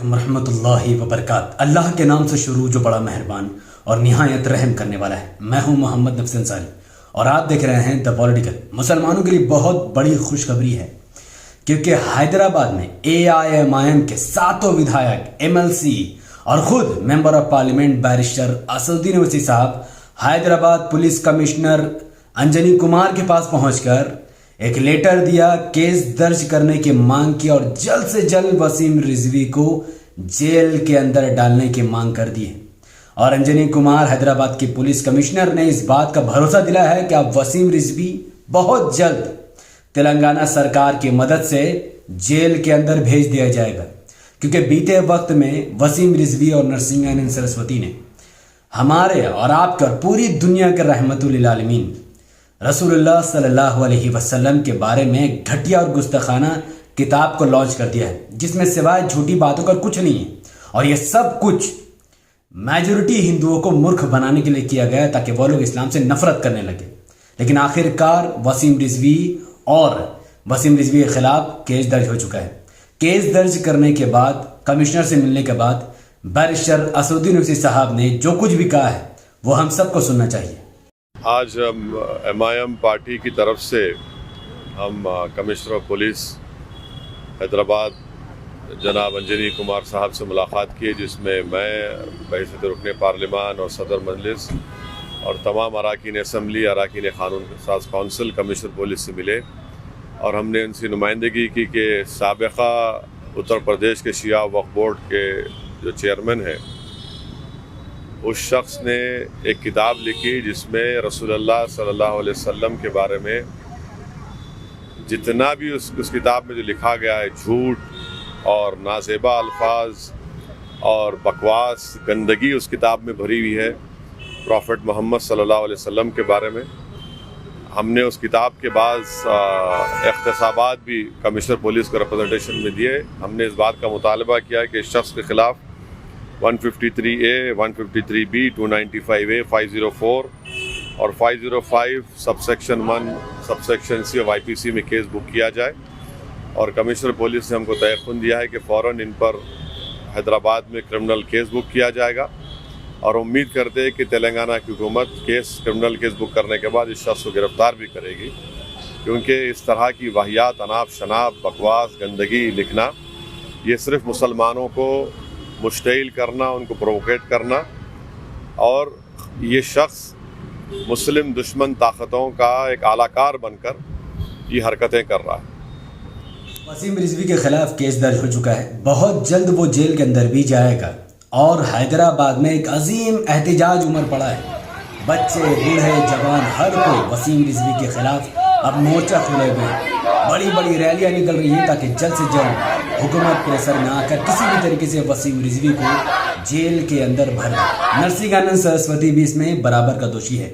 अलैकुम रहमतुल्लाहि व बरकात। अल्लाह के नाम से शुरू जो बड़ा मेहरबान और निहायत रहम करने वाला है। मैं हूं मोहम्मद नफस अंसारी और आप देख रहे हैं द पॉलिटिकल। मुसलमानों के लिए बहुत बड़ी खुशखबरी है क्योंकि हैदराबाद में AIMIM के 7 विधायक MLC और खुद member of parliament barrister Asaduddin Owaisi साहब हैदराबाद पुलिस कमिश्नर अंजनी कुमार के पास पहुंचकर एक लेटर दिया, केस दर्ज करने की मांग की और जल्द से जल्द वसीम रिजवी को जेल के अंदर डालने की मांग कर दी है। और अंजनी कुमार हैदराबाद की पुलिस कमिश्नर ने इस बात का भरोसा दिलाया है कि अब वसीम रिजवी बहुत जल्द तेलंगाना सरकार की मदद से जेल के अंदर भेज दिया जाएगा, क्योंकि बीते वक्त में वसीम रिजवी और नरसिंहानंद सरस्वती ने हमारे और आपके और पूरी दुनिया के रहमतुल लिल आलमीन रसूलुल्लाह सल्लल्लाहु अलैहि वसल्लम के बारे में घटिया और गुस्ताखाना किताब को लॉन्च कर दिया है, जिसमें सिवाय झूठी बातों का कुछ नहीं है। और ये सब कुछ मेजॉरिटी हिंदुओं को मूर्ख बनाने के लिए किया गया है ताकि वो लोग इस्लाम से नफरत करने लगे। लेकिन आखिरकार वसीम रिजवी के खिलाफ केस दर्ज हो चुका है। केस दर्ज करने के बाद कमिश्नर से मिलने के बाद बैरिस्टर असदुद्दीन ओवैसी साहब ने जो कुछ भी कहा है वो हम सबको सुनना चाहिए। आज हम MIM पार्टी की तरफ से हम कमिश्नर ऑफ पुलिस हैदराबाद जनाब अंजनी कुमार साहब से मुलाकात की, जिसमें मैं बहैसियत रुकने पार्लिमान और सदर मजलिस और तमाम अरकान असम्बली अरकान क़ानून साज कौंसिल कमिश्नर पुलिस से मिले और हमने उनसे नुमाइंदगी की कि साबिक़ा उत्तर प्रदेश के शिया वक्फ बोर्ड के जो चेयरमैन हैं उस शख्स ने एक किताब लिखी जिसमें रसूलुल्लाह सल्लल्लाहु अलैहि वसल्लम के बारे में जितना भी उस किताब में जो लिखा गया है, झूठ और नाज़ेबा अल्फाज और बकवास गंदगी उस किताब में भरी हुई है प्रॉफिट मोहम्मद सल्लल्लाहु अलैहि वसल्लम के बारे में। हमने उस किताब के बाद इख्तिसाबात भी कमिश्नर पुलिस को रिप्रेजेंटेशन में दिए। हमने इस बात का मुतालबा किया कि इस शख्स के ख़िलाफ़ 153A, 153B, 295A, 504 और 505 सबसेक्शन 1 सबसेक्शन C और IPC में केस बुक किया जाए। और कमिश्नर पुलिस ने हमको तयक़ुन दिया है कि फ़ौरन इन पर हैदराबाद में क्रिमिनल केस बुक किया जाएगा और उम्मीद करते हैं कि तेलंगाना की हुकूमत क्रिमिनल केस बुक करने के बाद इस शख्स को गिरफ़्तार भी करेगी, क्योंकि इस तरह की वाहियात, अनाप शनाप, बकवास, गंदगी लिखना ये सिर्फ़ मुसलमानों को मुश्तइल करना, उनको प्रोवोकेट करना, और ये शख्स मुस्लिम दुश्मन ताकतों का एक आलाकार बनकर ये हरकतें कर रहा है। वसीम रिजवी के खिलाफ केस दर्ज हो चुका है, बहुत जल्द वो जेल के अंदर भी जाएगा और हैदराबाद में एक अजीम एहतिजाज उमड़ पड़ा है। बच्चे, बूढ़े, जवान, हर कोई वसीम रिजवी के खिलाफ अब मोर्चा खोले हुए हैं। बड़ी बड़ी रैलियां निकल रही हैं ताकि जल्द से जल्द हुकूमत प्रेशर में आकर किसी भी तरीके से वसीम रिजवी को जेल के अंदर भर दे। नरसिंहानंद सरस्वती भी इसमें बराबर का दोषी है।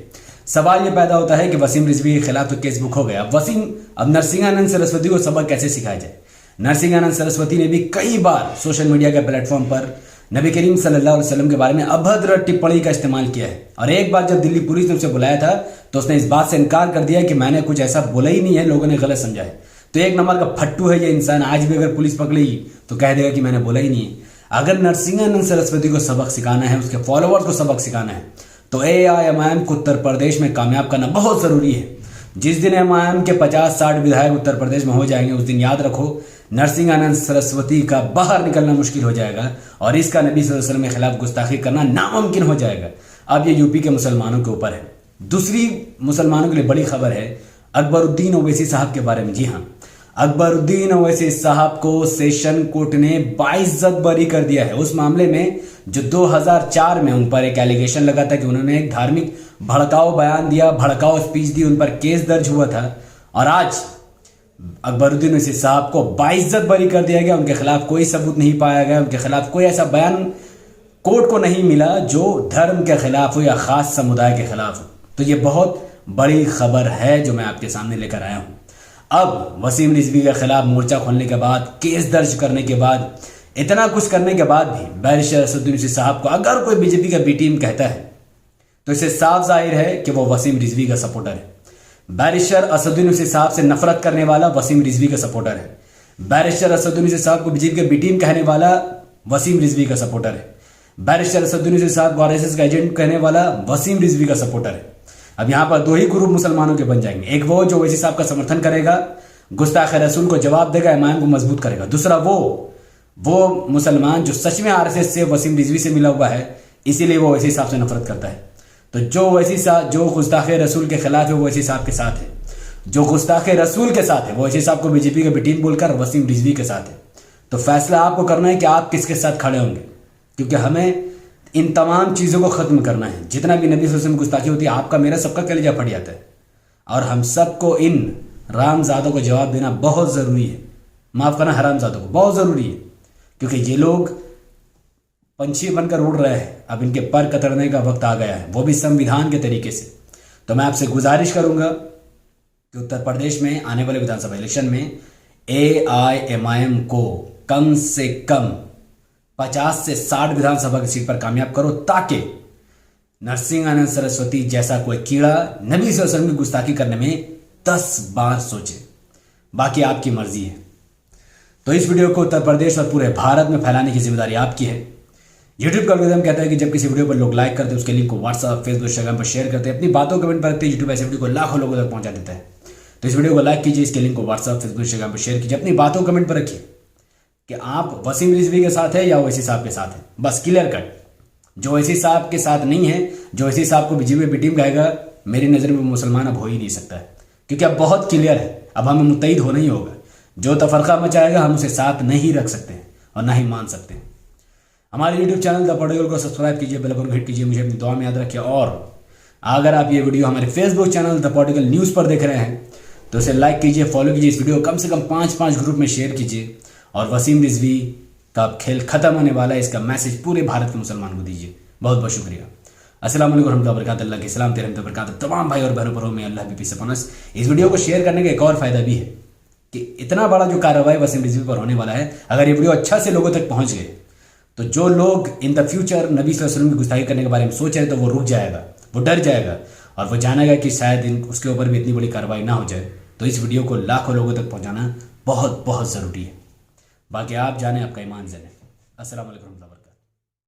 सवाल ये पैदा होता है कि वसीम रिजवी के खिलाफ तो केस बुक हो गया, अब नरसिंहानंद सरस्वती को सबक कैसे सिखाया जाए। नरसिंहानंद सरस्वती ने भी कई बार सोशल मीडिया के प्लेटफॉर्म पर नबी करीम सल्लल्लाहु अलैहि वसल्लम के बारे में अभद्र टिप्पणी का इस्तेमाल किया है। और एक बार जब दिल्ली पुलिस ने उसे बुलाया था तो उसने इस बात से इनकार कर दिया कि मैंने कुछ ऐसा बोला ही नहीं है, लोगों ने गलत समझा है। तो एक नंबर का फट्टू है ये इंसान। आज भी अगर पुलिस पकड़ेगी तो कह देगा कि मैंने बोला ही नहीं है। अगर नरसिंहानंद सरस्वती को सबक सिखाना है, उसके फॉलोअर्स को सबक सिखाना है, तो AIMIM को उत्तर प्रदेश में कामयाब करना बहुत ज़रूरी है। जिस दिन MIM के 50-60 विधायक उत्तर प्रदेश में हो जाएंगे, उस दिन याद रखो नरसिंहानंद सरस्वती का बाहर निकलना मुश्किल हो जाएगा और इसका नबी सल्लल्लाहु अलैहि वसल्लम के खिलाफ गुस्ताखी करना नामुमकिन हो जाएगा। अब ये यूपी के मुसलमानों के ऊपर है। दूसरी मुसलमानों के लिए बड़ी खबर है अकबरुद्दीन ओवैसी साहब के बारे में। जी हाँ, अकबरुद्दीन ओवैसी साहब को सेशन कोर्ट ने बाइज्जत बरी कर दिया है उस मामले में जो 2004 में उन पर एक एलिगेशन लगा था कि उन्होंने एक धार्मिक भड़काऊ बयान दिया, भड़काऊ स्पीच दी, उन पर केस दर्ज हुआ था। और आज अकबरुद्दीन ओवैसी साहब को बाइज्जत बरी कर दिया गया। उनके खिलाफ कोई सबूत नहीं पाया गया, उनके खिलाफ कोई ऐसा बयान कोर्ट को नहीं मिला जो धर्म के खिलाफ हो या खास समुदाय के खिलाफ हो। तो ये बहुत बड़ी खबर है जो मैं आपके सामने लेकर आया हूं। अब वसीम रिजवी के खिलाफ मोर्चा खोलने के बाद, केस दर्ज करने के बाद, इतना कुछ करने के बाद भी बैरिस्टर असदुद्दीन ओवैसी साहब को अगर कोई बीजेपी का बी टीम कहता है तो इससे साफ जाहिर है कि वो वसीम रिजवी का सपोर्टर है। बैरिस्टर असदुद्दीन ओवैसी साहब से नफरत करने वाला वसीम रिजवी का सपोर्टर है। बैरिस्टर असदुद्दीन ओवैसी साहब को बीजेपी का बी टीम कहने वाला वसीम रिजवी का सपोर्टर है। बैरिस्टर असदुद्दीन ओवैसी साहब आरएसएस का एजेंट कहने वाला वसीम रिजवी का सपोर्टर है। अब यहाँ पर दो ही ग्रुप मुसलमानों के बन जाएंगे, एक वो जो ओवैसी साहब का समर्थन करेगा, गुस्ताख रसूल को जवाब देगा, इमाम को मजबूत करेगा। दूसरा वो मुसलमान जो सच में आरएसएस से वसीम रिजवी से मिला हुआ है, इसीलिए वो ओवैसी साहब से नफरत करता है। तो जो गुस्ताख रसूल के खिलाफ है वो ओवैसी साहब के साथ है, जो गुस्ताख रसूल के साथ है वो ओवैसी साहब को बीजेपी के बेटीम बोलकर वसीम रिजवी के साथ है। तो फैसला आपको करना है कि आप किसके साथ खड़े होंगे, क्योंकि हमें इन तमाम चीज़ों को ख़त्म करना है। जितना भी नबी सल्लल्लाहु अलैहि वसल्लम गुस्ताखी होती है, आपका मेरा सबका कलेजा फट जाता है, और हम सबको इन रामजादों को जवाब देना बहुत ज़रूरी है। माफ़ करना, हरामजादों को बहुत ज़रूरी है, क्योंकि ये लोग पंछी बनकर उड़ रहे हैं। अब इनके पर कतरने का वक्त आ गया है, वो भी संविधान के तरीके से। तो मैं आपसे गुजारिश करूंगा कि उत्तर प्रदेश में आने वाले विधानसभा इलेक्शन में AIMIM को कम से कम 50 से 60 विधानसभा की सीट पर कामयाब करो, ताकि नरसिंहानंद सरस्वती जैसा कोई कीड़ा नबी सल्लल्लाहु अलैहि वसल्लम की गुस्ताखी करने में 10 बार सोचे। बाकी आपकी मर्जी है। तो इस वीडियो को उत्तर प्रदेश और पूरे भारत में फैलाने की जिम्मेदारी आपकी है। यूट्यूब का एल्गोरिथम कहता है कि जब किसी वीडियो पर लोग लाइक करते हैं, उसके लिंक को व्हाट्सएप, फेसबुक, इंस्टाग्राम पर शेयर करते हैं, अपनी बातों कमेंट पर रखते हैं, यूट्यूब ऐसे वीडियो को लाखों लोगों तक पहुंचा देता है। तो इस वीडियो को लाइक कीजिए, इसके लिंक को व्हाट्सएप, फेसबुक, इंस्टाग्राम पर शेयर कीजिए, अपनी बातों कमेंट पर रखिए कि आप वसीम रिजवी के साथ है या ओवैसी साहब के साथ है। बस क्लियर कट। जो ओवैसी साहब के साथ नहीं है, जो ओवैसी साहब को बीजेपी की टीम कहेगा, मेरी नज़र में मुसलमान अब हो ही नहीं सकता है, क्योंकि अब बहुत क्लियर है। अब हमें मुत्तहिद होना ही होगा। जो तफरका मचाएगा हम उसे साथ नहीं रख सकते और ना ही मान सकते। हमारे यूट्यूब चैनल द पॉलिटिकल को सब्सक्राइब कीजिए, बेल आइकन को हिट कीजिए, मुझे अपनी दुआ में याद रखिए। और अगर आप ये वीडियो हमारे Facebook channel the political news पर देख रहे हैं तो उसे लाइक कीजिए, फॉलो कीजिए, इस वीडियो को कम से कम 5-5 ग्रुप में शेयर कीजिए, और वसीम रिजवी का खेल खत्म होने वाला है, इसका मैसेज पूरे भारत के मुसलमान को दीजिए। बहुत बहुत शुक्रिया। अस्सलाम वालेकुम रहमतुल्लाहि व बरकातुहू। अल्लाह के सलाम तेरे रहमत व बरकात तमाम भाई और बहनों पर हो, में अल्लाह भी पीस अपॉन अस। इस वीडियो को शेयर करने का एक और फायदा भी है कि इतना बड़ा जो कार्रवाई वसीम रिजवी पर होने वाला है, अगर ये वीडियो अच्छा से लोगों तक पहुंच गए तो जो लोग इन द फ्यूचर नबी सल्लल्लाहु अलैहि वसल्लम की गुस्ताखी करने के बारे में सोच रहे, तो वो रुक जाएगा, वो डर जाएगा, और वो जानेगा कि शायद उसके ऊपर भी इतनी बड़ी कार्रवाई ना हो जाए। तो इस वीडियो को लाखों लोगों तक पहुंचाना बहुत बहुत ज़रूरी है। बाकी आप जाने, आपका ईमान जाने। अस्सलाम वालेकुम।